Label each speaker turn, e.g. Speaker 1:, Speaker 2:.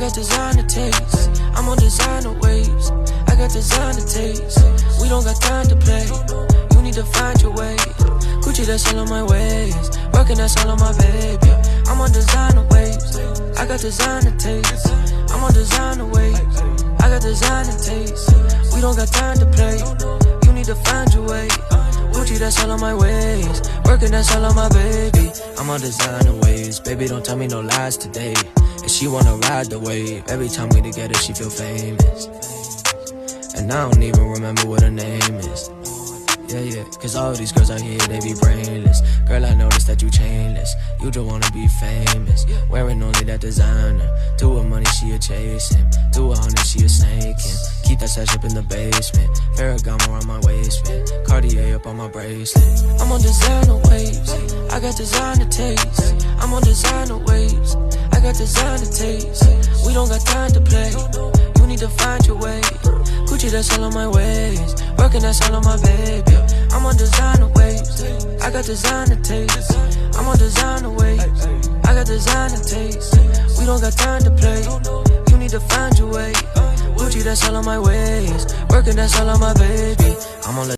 Speaker 1: got designer taste. I'm on designer waves. I got designer taste. We don't got time to play. You need to find your way. Gucci, that's all on my ways. Working, that's all on my baby. I'm on designer waves. I got designer taste. I'm on designer waves. I got designer taste. We don't got time to play. You need to find your way. Gucci, that's all on my ways. Working, that's all on my baby. I'm on designer waves. Baby, don't tell me no lies today. And she wanna ride the wave. Every time we together, she feel famous. And I don't even remember what her name is. Yeah, cause all these girls out here, they be brainless. Girl, I noticed that you chainless. You don't wanna be famous. Wearing only that designer. To her money, she a chasing. To 100, she a snaking. Keep that sash up in the basement. Ferragamo on my waistband. Cartier up on my bracelet. I'm on designer waves. I got designer taste. I'm on designer waves. I got designer taste. We don't got time to play. You need to find your way. Gucci, that's all on my ways. Working, that's all on my baby. I'm on designer waves. I got designer taste. I'm on designer waves. I got designer taste. We don't got time to play. You need to find your way. Gucci, that's all on my ways. Working, that's all on my baby. I'm on